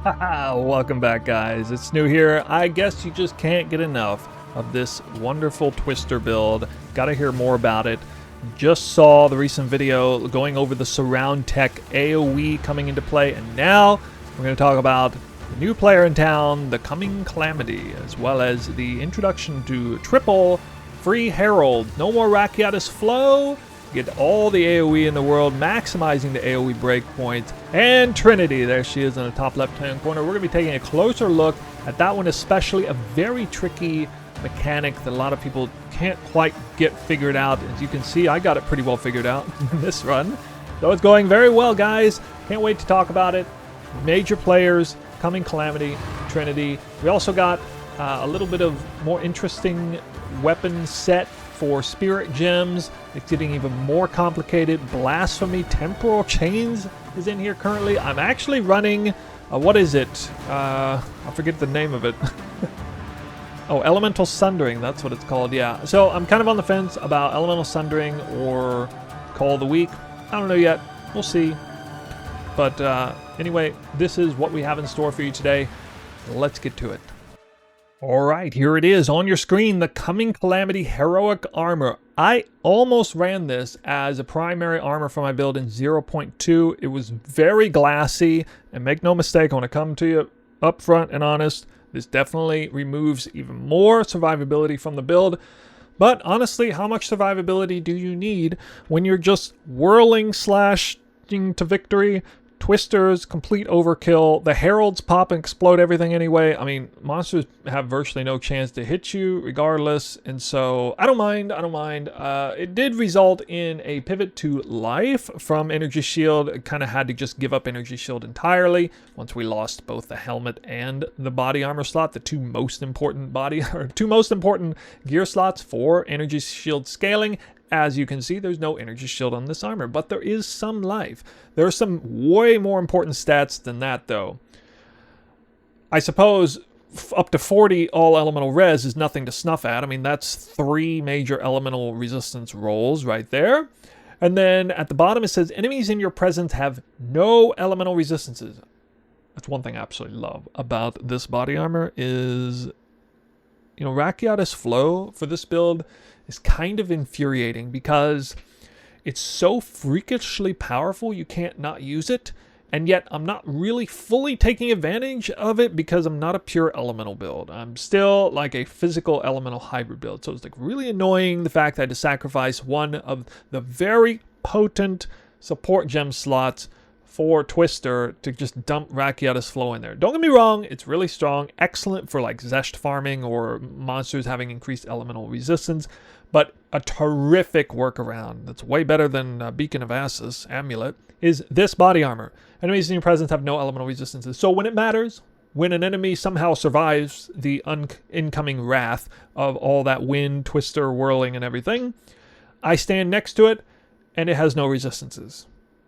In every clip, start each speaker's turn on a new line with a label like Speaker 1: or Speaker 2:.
Speaker 1: Welcome back, guys. It's new here. I guess you just can't get enough of this wonderful Twister build. Gotta hear more about it. Just saw the recent video going over the surround tech AoE coming into play, and now we're going to talk about the new player in town, the Coming Calamity, as well as the introduction to triple free Herald. No more Rakiatis Flow. Get all the AoE in the world, maximizing the AoE breakpoint. And Trinity, there she is in the top left-hand corner. We're going to be taking a closer look at that one, especially a very tricky mechanic that a lot of people can't quite get figured out. As you can see, I got it pretty well figured out in this run. So it's going very well, guys. Can't wait to talk about it. Major players, Coming Calamity, Trinity. We also got a little bit of more interesting weapon set for spirit gems. It's getting even more complicated. Blasphemy Temporal Chains is in here currently. I'm actually running, what is it? I forget the name of it. Oh, Elemental Sundering, that's what it's called, yeah. So I'm kind of on the fence about Elemental Sundering or Call of the Week. I don't know yet. We'll see. But anyway, this is what we have in store for you today. Let's get to it. Alright, here it is on your screen, the Coming Calamity Heroic Armor. I almost ran this as a primary armor for my build in 0.2. It was very glassy, and make no mistake, I want to come to you up front and honest, this definitely removes even more survivability from the build. But honestly, how much survivability do you need when you're just whirling slashing to victory? Twisters, complete overkill. The Heralds pop and explode everything anyway. I mean, monsters have virtually no chance to hit you regardless. And so, I don't mind. It did result in a pivot to life from Energy Shield. It kind of had to just give up Energy Shield entirely once we lost both the helmet and the body armor slot, the two most important gear slots for Energy Shield scaling. As you can see, there's no energy shield on this armor, but there is some life. There are some way more important stats than that, though. I suppose up to 40 all elemental res is nothing to snuff at. I mean, that's 3 major elemental resistance rolls right there. And then at the bottom it says, enemies in your presence have no elemental resistances. That's one thing I absolutely love about this body armor is, you know, Rakiatis Flow for this build is kind of infuriating because it's so freakishly powerful you can't not use it, and yet I'm not really fully taking advantage of it because I'm not a pure elemental build. I'm still like a physical elemental hybrid build, so it's like really annoying the fact that I had to sacrifice one of the very potent support gem slots for Twister to just dump Rakiatis Flow in there. Don't get me wrong, it's really strong, excellent for like Zest farming or monsters having increased elemental resistance, but a terrific workaround that's way better than Beacon of Assus Amulet is this body armor. Enemies in your presence have no elemental resistances. So when it matters, when an enemy somehow survives the incoming wrath of all that wind, Twister, whirling, and everything, I stand next to it and it has no resistances.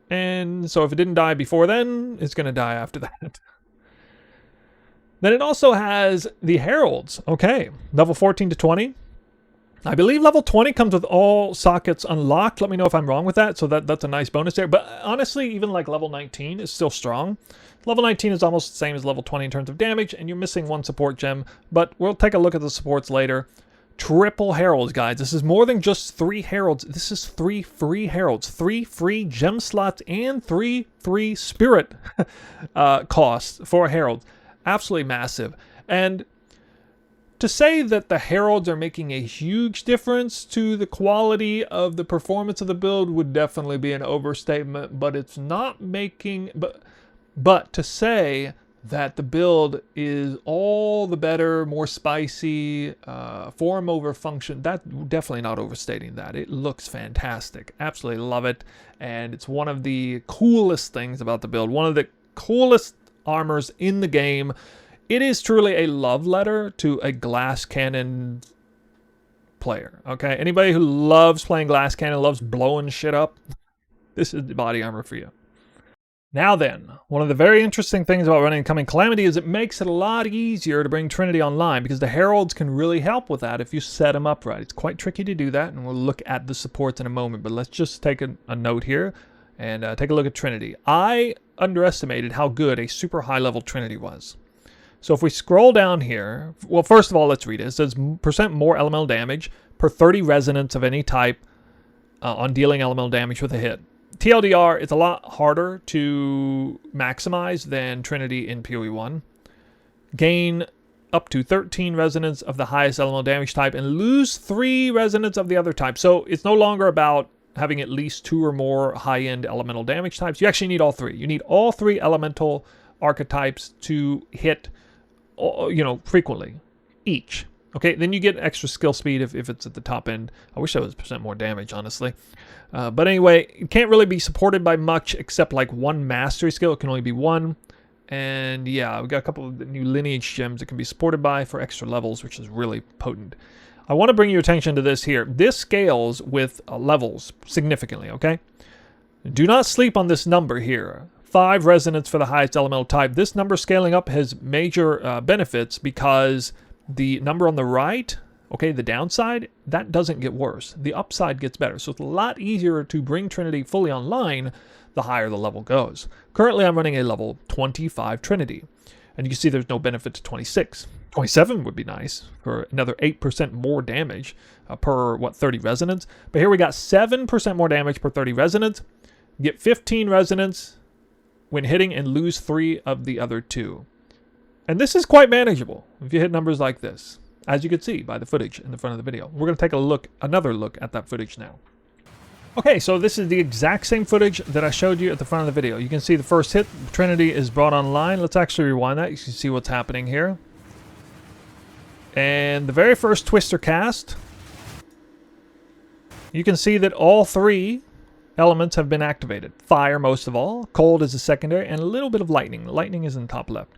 Speaker 1: And so if it didn't die before then, it's going to die after that. Then it also has the Heralds. Okay, level 14 to 20. I believe level 20 comes with all sockets unlocked. Let me know if I'm wrong with that. So that's a nice bonus there. But honestly, even like level 19 is still strong. Level 19 is almost the same as level 20 in terms of damage, and you're missing 1 support gem. But we'll take a look at the supports later. Triple Heralds, guys. This is more than just 3 Heralds. This is 3 free Heralds, 3 free gem slots, and 3 free spirit costs for Heralds. Absolutely massive. And to say that the Heralds are making a huge difference to the quality of the performance of the build would definitely be an overstatement, but it's not making... But to say that the build is all the better, more spicy, form over function, that's definitely not overstating that. It looks fantastic. Absolutely love it. And it's one of the coolest things about the build. One of the coolest armors in the game. It is truly a love letter to a glass cannon player. Okay, anybody who loves playing glass cannon, loves blowing shit up, this is the body armor for you. Now then, one of the very interesting things about running Coming Calamity is it makes it a lot easier to bring Trinity online because the Heralds can really help with that if you set them up right. It's quite tricky to do that, and we'll look at the supports in a moment, but let's just take a note here. and take a look at Trinity. I underestimated how good a super high level Trinity was. So if we scroll down here, well, first of all, let's read it. It says % more elemental damage per 30 resonance of any type on dealing elemental damage with a hit. TLDR, it's a lot harder to maximize than Trinity in PoE1. Gain up to 13 resonance of the highest elemental damage type and lose 3 resonance of the other type. So it's no longer about having at least 2 or more high-end elemental damage types. You actually need all 3. You need all 3 elemental archetypes to hit, frequently, each. Okay, then you get extra skill speed if it's at the top end. I wish that was % more damage, honestly. But anyway, it can't really be supported by much except like 1 mastery skill. It can only be 1. And yeah, we've got a couple of new lineage gems it can be supported by for extra levels, which is really potent. I want to bring your attention to this here. This scales with levels significantly, okay? Do not sleep on this number here. 5 resonance for the highest elemental type. This number scaling up has major benefits because the number on the right, okay, the downside, that doesn't get worse. The upside gets better. So it's a lot easier to bring Trinity fully online the higher the level goes. Currently, I'm running a level 25 Trinity. And you can see there's no benefit to 26. 27 would be nice for another 8% more damage per, 30 resonance. But here we got 7% more damage per 30 resonance. Get 15 resonance when hitting and lose 3 of the other 2. And this is quite manageable if you hit numbers like this, as you can see by the footage in the front of the video. We're going to take another look at that footage now. Okay, so this is the exact same footage that I showed you at the front of the video. You can see the first hit, Trinity is brought online. Let's actually rewind that. You can see what's happening here. And the very first Twister cast, you can see that all 3 elements have been activated. Fire most of all, cold is a secondary, and a little bit of lightning. Lightning is in the top left.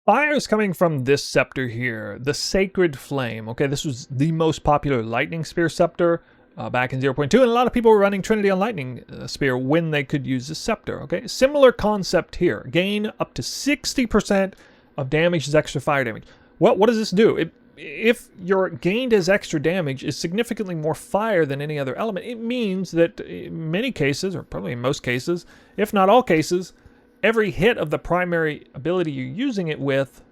Speaker 1: Fire is coming from this scepter here, the Sacred Flame. Okay, this was the most popular Lightning Spear scepter back in 0.2, and a lot of people were running Trinity on Lightning Spear when they could use the scepter. Okay, similar concept here. Gain up to 60% of damage as extra fire damage. What does this do? If your gained as extra damage is significantly more fire than any other element, it means that in many cases, or probably in most cases, if not all cases, every hit of the primary ability you're using it with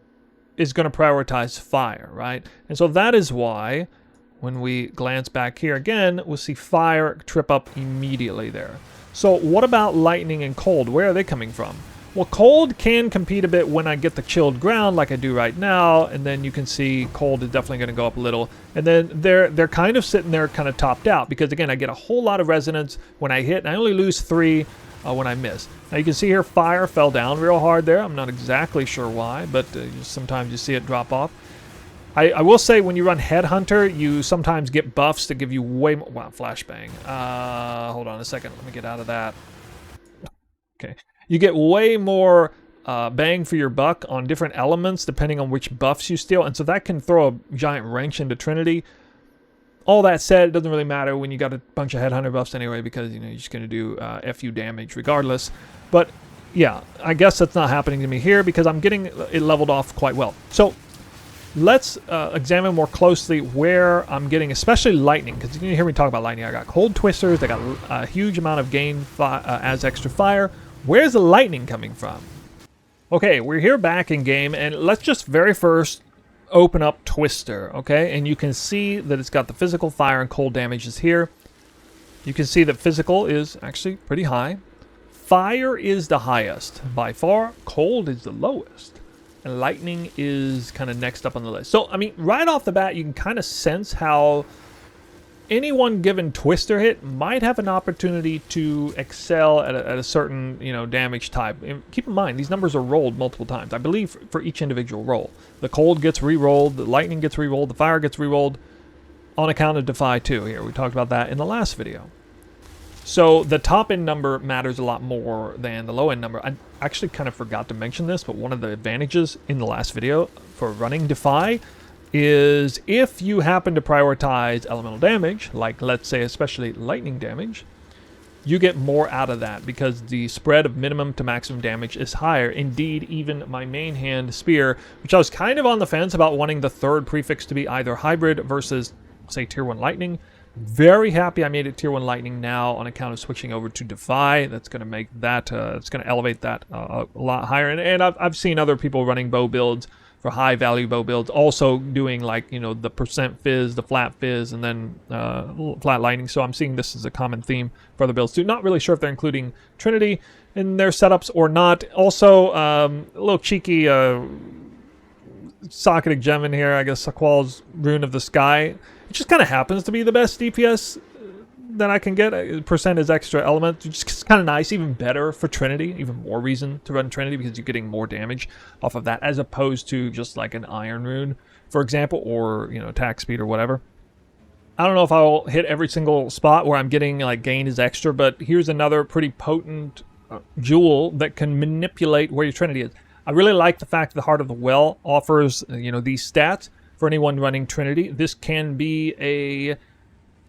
Speaker 1: is going to prioritize fire, right? And so that is why when we glance back here again, we'll see fire trip up immediately there. So what about lightning and cold? Where are they coming from? Well, cold can compete a bit when I get the chilled ground like I do right now, and then you can see cold is definitely going to go up a little. And then they're kind of sitting there kind of topped out because, again, I get a whole lot of resonance when I hit, and I only lose 3 when I miss. Now you can see here fire fell down real hard there. I'm not exactly sure why, but sometimes you see it drop off. I will say when you run Headhunter, you sometimes get buffs that give you way more... Wow, flashbang. Hold on a second. Let me get out of that. Okay. You get way more bang for your buck on different elements depending on which buffs you steal, and so that can throw a giant wrench into Trinity. All that said, it doesn't really matter when you got a bunch of Headhunter buffs anyway because you're just going to do FU damage regardless. But yeah, I guess that's not happening to me here because I'm getting it leveled off quite well. So let's examine more closely where I'm getting, especially lightning, because you hear me talk about lightning. I got cold twisters, I got a huge amount of gain as extra fire. Where's the lightning coming from? Okay, we're here back in game, and let's just very first open up Twister, okay? And you can see that it's got the physical, fire, and cold damages here. You can see that physical is actually pretty high. Fire is the highest by far. Cold is the lowest. And lightning is kind of next up on the list. So, I mean, right off the bat, you can kind of sense how any one given Twister hit might have an opportunity to excel at a certain, damage type. And keep in mind, these numbers are rolled multiple times. I believe for each individual roll. The cold gets re-rolled, the lightning gets re-rolled, the fire gets re-rolled on account of Defy 2 here. We talked about that in the last video. So the top end number matters a lot more than the low end number. I actually kind of forgot to mention this, but one of the advantages in the last video for running Defy is if you happen to prioritize elemental damage, like let's say especially lightning damage, you get more out of that because the spread of minimum to maximum damage is higher. Indeed, even my main hand spear, which I was kind of on the fence about wanting the third prefix to be either hybrid versus, say, tier 1 lightning, Very happy I made it tier 1 lightning now on account of switching over to Defy. That's going to make that, it's going to elevate that a lot higher. And I've seen other people running bow builds for high value bow builds, also doing like, you know, the percent fizz, the flat fizz, and then flat lightning. So I'm seeing this as a common theme for other builds too. Not really sure if they're including Trinity in their setups or not. Also, a little cheeky socketing gem in here, I guess Saqual's Rune of the Sky. It just kind of happens to be the best DPS that I can get. Percent is extra element. It's just kind of nice, even better for Trinity. Even more reason to run Trinity because you're getting more damage off of that as opposed to just like an Iron Rune, for example, or, you know, attack speed or whatever. I don't know if I'll hit every single spot where I'm getting like gain is extra, but here's another pretty potent jewel that can manipulate where your Trinity is. I really like the fact that the Heart of the Well offers, you know, these stats for anyone running Trinity. This can be a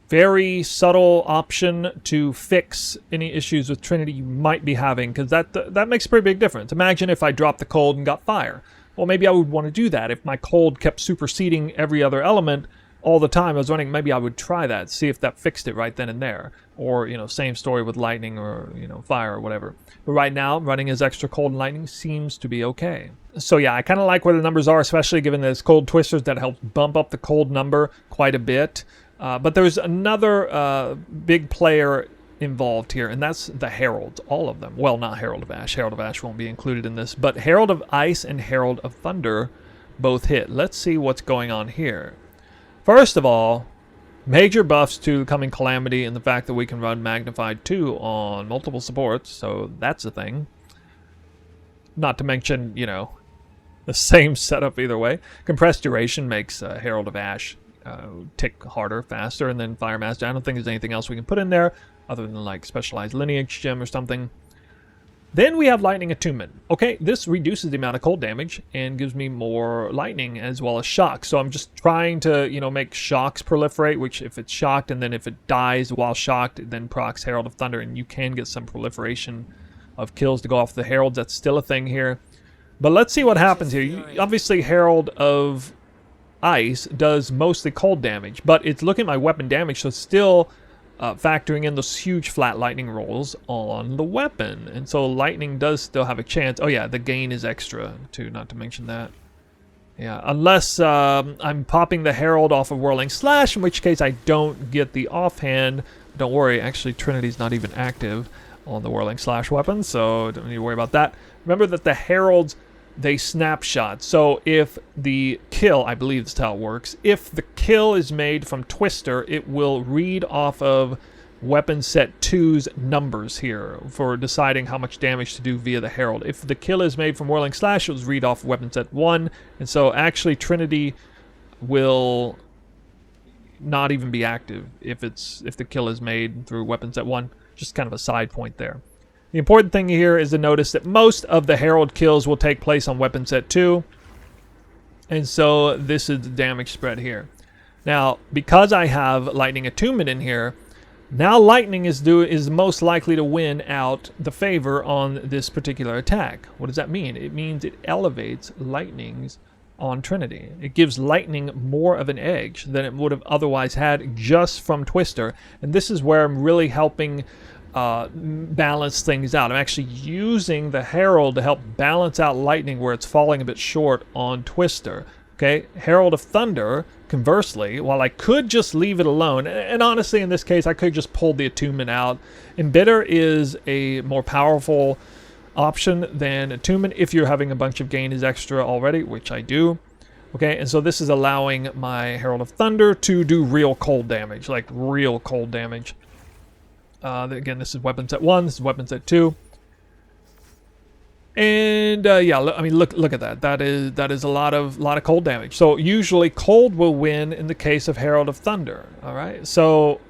Speaker 1: very subtle option to fix any issues with Trinity you might be having, because that makes a pretty big difference. Imagine if I dropped the cold and got fire. Well, maybe I would want to do that. If my cold kept superseding every other element all the time I was running, maybe I would try that, see if that fixed it right then and there. Or, you know, same story with lightning or, you know, fire or whatever. But right now, running as extra cold and lightning seems to be okay. So yeah, I kind of like where the numbers are, especially given there's cold twisters that help bump up the cold number quite a bit. But there's another big player involved here, and that's the Heralds, all of them. Well, not Herald of Ash. Herald of Ash won't be included in this, but Herald of Ice and Herald of Thunder both hit. Let's see what's going on here. First of all, major buffs to Coming Calamity and the fact that we can run Magnified 2 on multiple supports, so that's a thing. Not to mention, you know, the same setup either way. Compressed duration makes Herald of Ash tick harder, faster, and then Fire Master. I don't think there's anything else we can put in there other than like specialized lineage gem or something. Then we have Lightning Attunement. Okay, this reduces the amount of cold damage and gives me more lightning as well as shock. So I'm just trying to, you know, make shocks proliferate, which if it's shocked and then if it dies while shocked, it then procs Herald of Thunder, and you can get some proliferation of kills to go off the Heralds. That's still a thing here. But let's see what happens here. Obviously, Herald of Ice does mostly cold damage, but it's looking at my weapon damage, so it's still factoring in those huge flat lightning rolls on the weapon. And so lightning does still have a chance. Oh yeah, the gain is extra too, not to mention that. Yeah, unless I'm popping the Herald off of Whirling Slash, in which case I don't get the offhand. Don't worry, actually Trinity's not even active on the Whirling Slash weapon, so don't need to worry about that. Remember that the Heralds, they snapshot. So if the kill, I believe that's how it works, if the kill is made from Twister, it will read off of weapon set 2's numbers here for deciding how much damage to do via the Herald. If the kill is made from Whirling Slash, it will read off weapon set 1, and so actually Trinity will not even be active if the kill is made through weapon set 1. Just kind of a side point there. The important thing here is to notice that most of the Herald kills will take place on weapon set 2. And so this is the damage spread here. Now, because I have Lightning Attunement in here, now lightning is most likely to win out the favor on this particular attack. What does that mean? It means it elevates lightnings on Trinity. It gives lightning more of an edge than it would have otherwise had just from Twister. And this is where I'm really helping balance things out. I'm actually using the Herald to help balance out lightning where it's falling a bit short on Twister. Okay, Herald of Thunder, conversely, while I could just leave it alone, and honestly in this case I could just pull the attunement out. Embitter is a more powerful option than attunement if you're having a bunch of gain is extra already, which I do. Okay, and so this is allowing my Herald of Thunder to do real cold damage, like real cold damage. Again, this is weapon set 1, this is weapon set 2. And yeah, I mean, look at that. That is a lot of cold damage. So usually cold will win in the case of Herald of Thunder. All right. So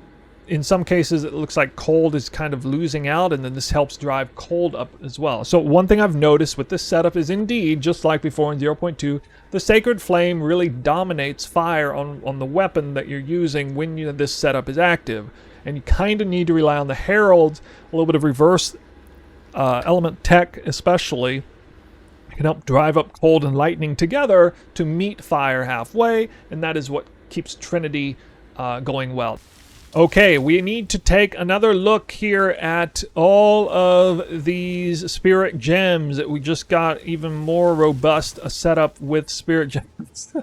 Speaker 1: in some cases it looks like cold is kind of losing out, and then this helps drive cold up as well. So one thing I've noticed with this setup is indeed, just like before in 0.2, the Sacred Flame really dominates fire on the weapon that you're using when this setup is active. And you kind of need to rely on the Heralds, a little bit of reverse element tech especially, can help drive up cold and lightning together to meet fire halfway, and that is what keeps Trinity going well. Okay, we need to take another look here at all of these spirit gems. We just got even more robust a setup with spirit gems.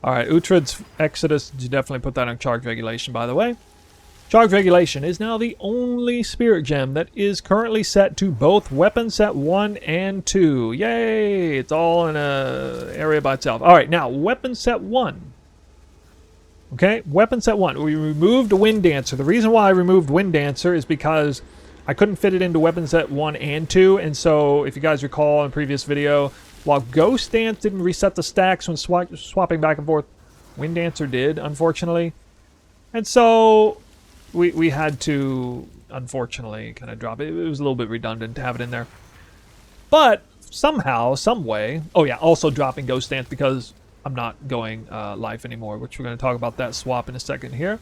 Speaker 1: All right, Uhtred's Exodus, you definitely put that on charge regulation, by the way. Charge regulation is now the only spirit gem that is currently set to both weapon set 1 and 2. Yay! It's all in a area by itself. All right, now weapon set 1. Okay, weapon set 1. We removed Wind Dancer. The reason why I removed Wind Dancer is because I couldn't fit it into weapon set 1 and 2. And so, if you guys recall in a previous video, while Ghost Dance didn't reset the stacks when swapping back and forth, Wind Dancer did, unfortunately. And so, we had to, unfortunately, kind of drop it. It was a little bit redundant to have it in there. But, somehow, some way... Oh yeah, also dropping Ghost Dance because... I'm not going life anymore, which we're going to talk about that swap in a second here.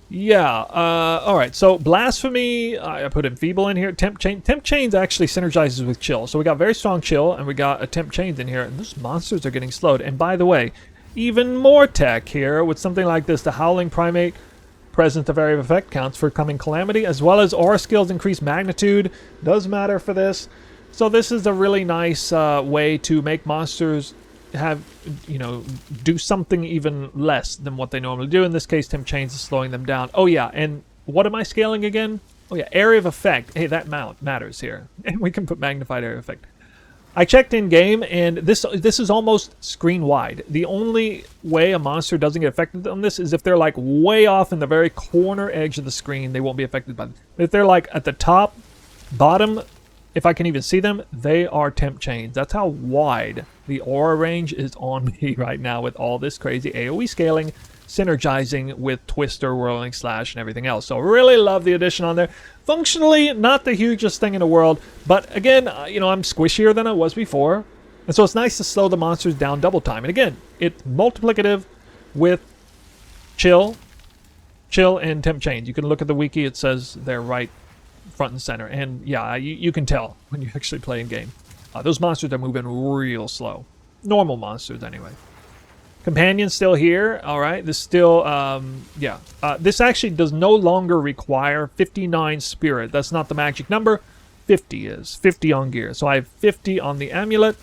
Speaker 1: Yeah, alright, so Blasphemy, I put Enfeeble in here. Temp Chains actually synergizes with Chill. So we got very strong Chill, and we got a Temp Chains in here, and those monsters are getting slowed. And by the way, even more tech here with something like this. The Howling Primate, present of area of effect, counts for Coming Calamity, as well as Aura Skills increase magnitude. Does matter for this. So this is a really nice way to make monsters... have, you know, do something even less than what they normally do. In this case, Temp Chains is slowing them down. Oh yeah, and what am I scaling again? Oh yeah, area of effect. Hey, that matters here. And we can put magnified area of effect. I checked in game, and this is almost screen wide. The only way a monster doesn't get affected on this is if they're like way off in the very corner edge of the screen, they won't be affected by them. If they're like at the top, bottom, if I can even see them, they are Temp Chains. That's how wide the aura range is on me right now with all this crazy AoE scaling, synergizing with Twister, Whirling Slash, and everything else. So really love the addition on there. Functionally, not the hugest thing in the world, but again, you know, I'm squishier than I was before. And so it's nice to slow the monsters down double time. And again, it's multiplicative with Chill, and Temp Chains. You can look at the wiki, it says they're right front and center, and yeah, you can tell when you actually play in game. Those monsters are moving real slow. Normal monsters, anyway. Companion's still here. All right, this still, yeah. This actually does no longer require 59 spirit. That's not the magic number. 50 is. 50 on gear. So I have 50 on the amulet.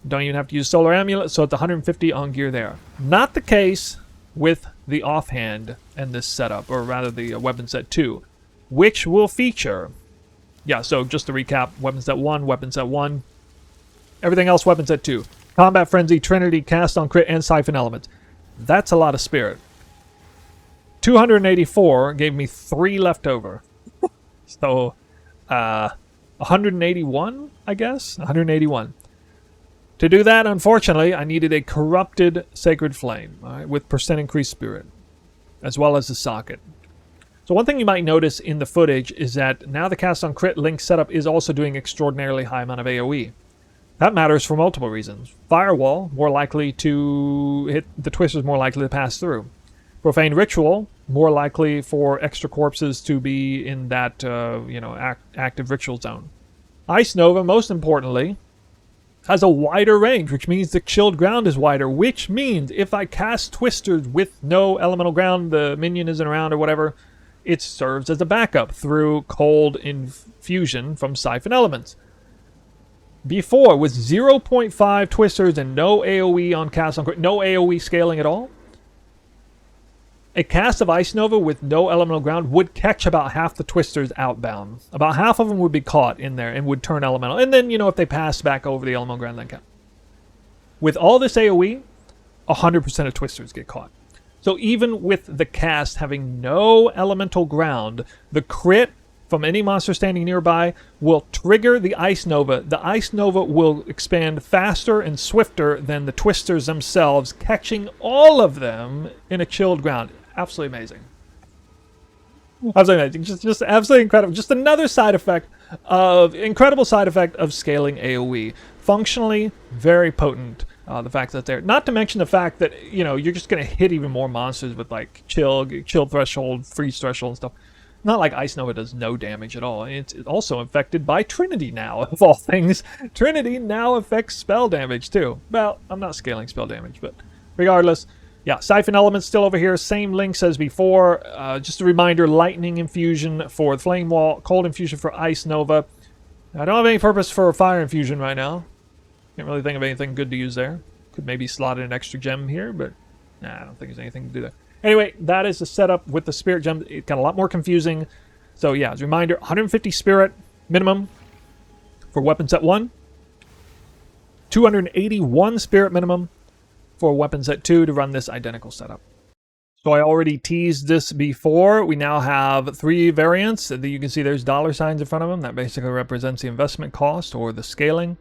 Speaker 1: Don't even have to use solar amulet, so it's 150 on gear there. Not the case with the offhand and this setup, or rather the weapon set 2. Which will feature, yeah, so just to recap, weapon set 1, everything else weapon set 2. Combat Frenzy, Trinity, Cast on Crit, and Siphon Elements. That's a lot of spirit. 284 gave me 3 left over. So, 181, I guess? 181. To do that, unfortunately, I needed a Corrupted Sacred Flame, all right, with percent increased spirit, as well as the socket. So one thing you might notice in the footage is that now the Cast on Crit link setup is also doing extraordinarily high amount of AoE. That matters for multiple reasons. Firewall, more likely to hit, the Twisters more likely to pass through. Profane Ritual, more likely for extra corpses to be in that, you know, active ritual zone. Ice Nova, most importantly, has a wider range, which means the chilled ground is wider, which means if I cast Twisters with no elemental ground, the minion isn't around or whatever, it serves as a backup through cold infusion from Siphon Elements. Before, with 0.5 Twisters and no AoE on Cast on Crit, no AoE scaling at all, a cast of Ice Nova with no elemental ground would catch about half the Twisters outbound. About half of them would be caught in there and would turn elemental. And then, you know, if they pass back over the elemental ground, then count. With all this AoE, 100% of Twisters get caught. So even with the cast having no elemental ground, the crit from any monster standing nearby will trigger the Ice Nova. The Ice Nova will expand faster and swifter than the Twisters themselves, catching all of them in a chilled ground. Absolutely amazing. Absolutely amazing. Just absolutely incredible. Just another incredible side effect of scaling AoE. Functionally, very potent. The fact that they're, not to mention the fact that, you know, you're just going to hit even more monsters with like chill threshold, freeze threshold and stuff. Not like Ice Nova does no damage at all. It's also affected by Trinity now, of all things. Trinity now affects spell damage too. Well, I'm not scaling spell damage, but regardless, Yeah, Siphon Element's still over here. Same links as before. Just a reminder, Lightning Infusion for Flame Wall, Cold Infusion for Ice Nova. I don't have any purpose for a Fire Infusion right now. Can't really think of anything good to use there. Could maybe slot in an extra gem here, but nah, I don't think there's anything to do there. Anyway, that is the setup with the Spirit Gem. It got a lot more confusing. So yeah, as a reminder, 150 Spirit minimum for weapon set 1. 281 Spirit minimum for weapon set 2 to run this identical setup. So I already teased this before. We now have 3 variants. You can see there's dollar signs in front of them. That basically represents the investment cost or the scaling.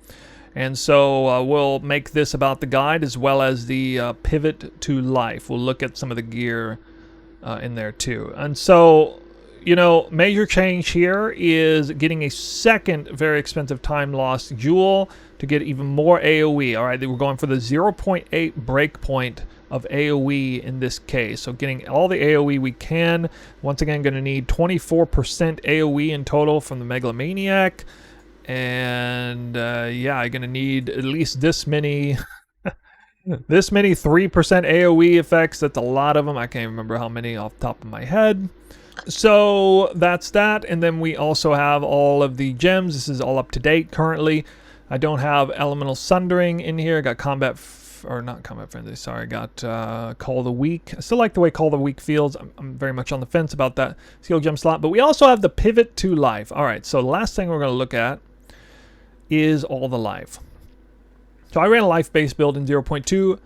Speaker 1: And so we'll make this about the guide as well as the pivot to life. We'll look at some of the gear in there too. And so, you know, major change here is getting a second very expensive time lost jewel to get even more AoE. All right, we're going for the 0.8 breakpoint of AoE in this case. So getting all the AoE we can. Once again, going to need 24% AoE in total from the Megalomaniac. And yeah, I'm going to need at least this many... this many 3% AoE effects. That's a lot of them. I can't remember how many off the top of my head. So that's that. And then we also have all of the gems. This is all up to date currently. I don't have Elemental Sundering in here. I got Combat... or not Combat Friendly, sorry. I got Call the Weak. I still like the way Call the Weak feels. I'm very much on the fence about that skill gem slot. But we also have the Pivot to Life. All right, so the last thing we're going to look at is all the life. So I ran a life-based build in 0.2.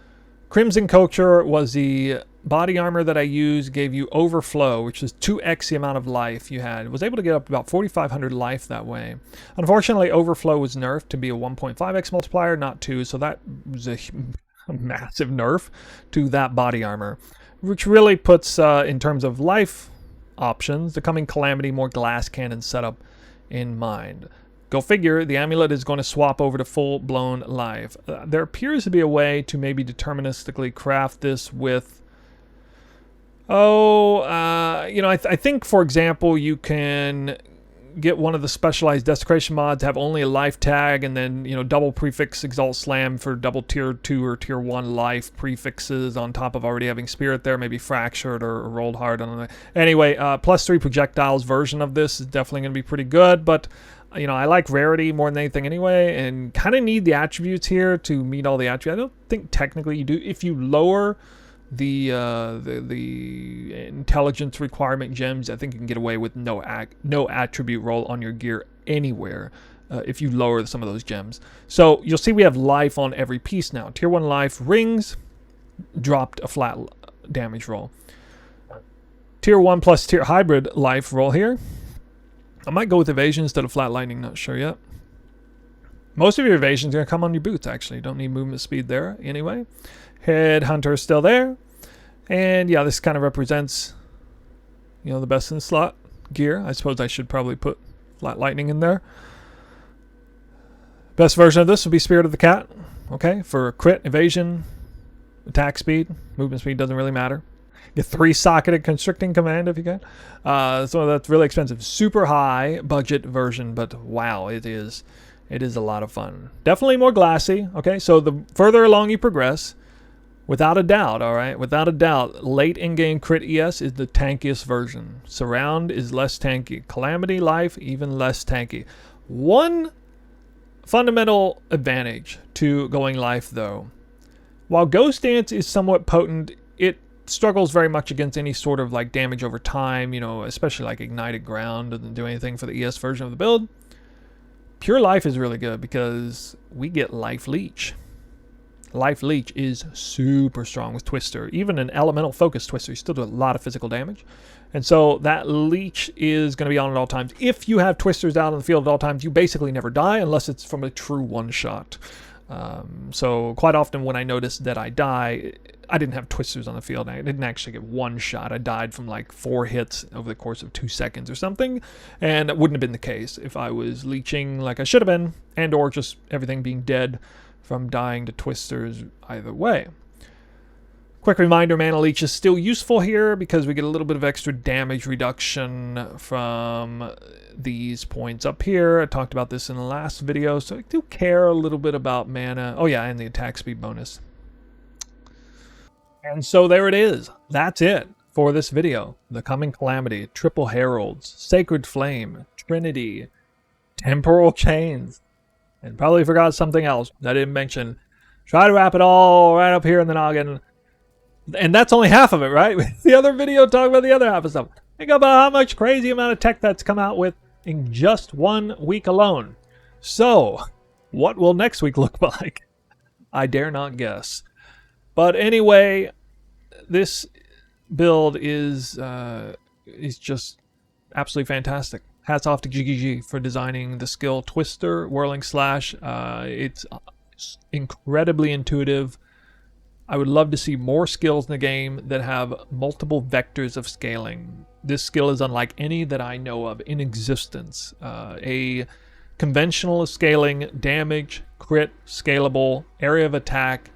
Speaker 1: Crimson Culture was the body armor that I used, gave you Overflow, which is 2x the amount of life you had. Was able to get up to about 4,500 life that way. Unfortunately, Overflow was nerfed to be a 1.5x multiplier, not 2, so that was a massive nerf to that body armor, which really puts, in terms of life options, the Coming Calamity more glass cannon setup in mind. Go figure, the amulet is going to swap over to full-blown life. There appears to be a way to maybe deterministically craft this with... you know, I think, for example, you can get one of the specialized desecration mods, have only a life tag, and then, you know, double prefix Exalt Slam for double tier 2 or tier 1 life prefixes on top of already having Spirit there, maybe Fractured or Rolled Hard. Anyway, +3 projectiles version of this is definitely going to be pretty good, but... you know, I like rarity more than anything anyway, and kind of need the attributes here to meet all the attributes. I don't think technically you do. If you lower the intelligence requirement gems, I think you can get away with no attribute roll on your gear anywhere if you lower some of those gems. So you'll see we have life on every piece now. Tier 1 life rings dropped a flat damage roll. Tier 1 plus tier hybrid life roll here. I might go with evasion instead of flat lightning, not sure yet. Most of your evasion is going to come on your boots, actually. You don't need movement speed there anyway. Headhunter is still there. And yeah, this kind of represents, you know, the best in the slot gear. I suppose I should probably put flat lightning in there. Best version of this would be Spirit of the Cat. Okay, for crit, evasion, attack speed. Movement speed doesn't really matter. Get 3-socketed constricting command if you can. So that's really expensive. Super high budget version, but wow, it is a lot of fun. Definitely more glassy. Okay, so the further along you progress, without a doubt, all right, without a doubt, late in-game crit ES is the tankiest version. Surround is less tanky. Calamity life, even less tanky. One fundamental advantage to going life, though. While Ghost Dance is somewhat potent, it struggles very much against any sort of like damage over time, you know, especially like Ignited Ground doesn't do anything for the ES version of the build. Pure Life is really good because we get Life Leech. Life Leech is super strong with Twister. Even an elemental focus Twister, you still do a lot of physical damage. And so that Leech is going to be on at all times. If you have Twisters out in the field at all times, you basically never die unless it's from a true one-shot. So quite often when I noticed that I die, I didn't have Twisters on the field. I didn't actually get one shot. I died from like 4 hits over the course of 2 seconds or something. And that wouldn't have been the case if I was leeching like I should have been, and or just everything being dead from dying to Twisters either way. Quick reminder, Mana Leech is still useful here because we get a little bit of extra damage reduction from these points up here. I talked about this in the last video, so I do care a little bit about mana. Oh yeah, and the attack speed bonus. And so there it is. That's it for this video. The Coming Calamity, Triple Heralds, Sacred Flame, Trinity, Temporal Chains, and probably forgot something else that I didn't mention. Try to wrap it all right up here in the noggin. And that's only half of it, right? The other video talking about the other half of stuff. Think about how much crazy amount of tech that's come out with in just 1 week alone. So, what will next week look like? I dare not guess. But anyway, this build is just absolutely fantastic. Hats off to GGG for designing the skill Twister, Whirling Slash. It's incredibly intuitive. I would love to see more skills in the game that have multiple vectors of scaling. This skill is unlike any that I know of in existence. A conventional scaling, damage, crit, scalable, area of attack,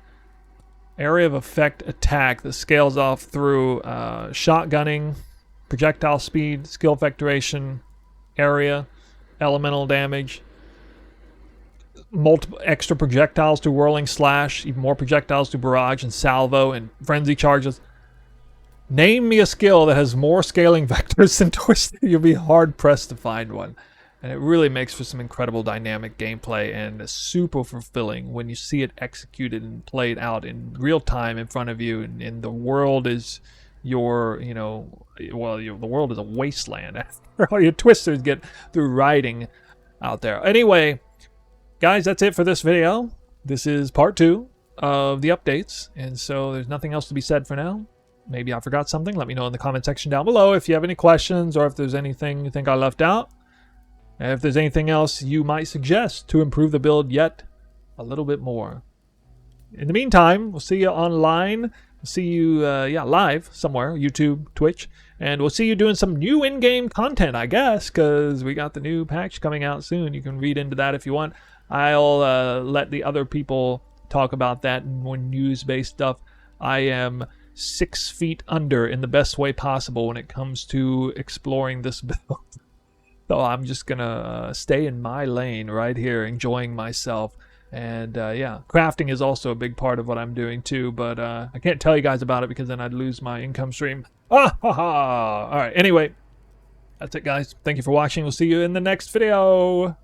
Speaker 1: area of effect attack that scales off through shotgunning, projectile speed, skill effectuation, area, elemental damage, multiple extra projectiles to Whirling Slash, even more projectiles to Barrage and Salvo and Frenzy Charges. Name me a skill that has more scaling vectors than Twister. You'll be hard-pressed to find one. And it really makes for some incredible dynamic gameplay and super fulfilling when you see it executed and played out in real time in front of you. And the world is your, the world is a wasteland after all your Twisters get through riding out there. Anyway, guys, that's it for this video. This is part 2 of the updates. And so there's nothing else to be said for now. Maybe I forgot something. Let me know in the comment section down below if you have any questions or if there's anything you think I left out. And if there's anything else you might suggest to improve the build yet a little bit more. In the meantime, we'll see you online. We'll see you live somewhere, YouTube, Twitch. And we'll see you doing some new in-game content, I guess, because we got the new patch coming out soon. You can read into that if you want. I'll let the other people talk about that and more news-based stuff. I am 6 feet under in the best way possible when it comes to exploring this build. So I'm just going to stay in my lane right here, enjoying myself. And crafting is also a big part of what I'm doing too. But I can't tell you guys about it because then I'd lose my income stream. Ah, ha, ha. All right, anyway, that's it, guys. Thank you for watching. We'll see you in the next video.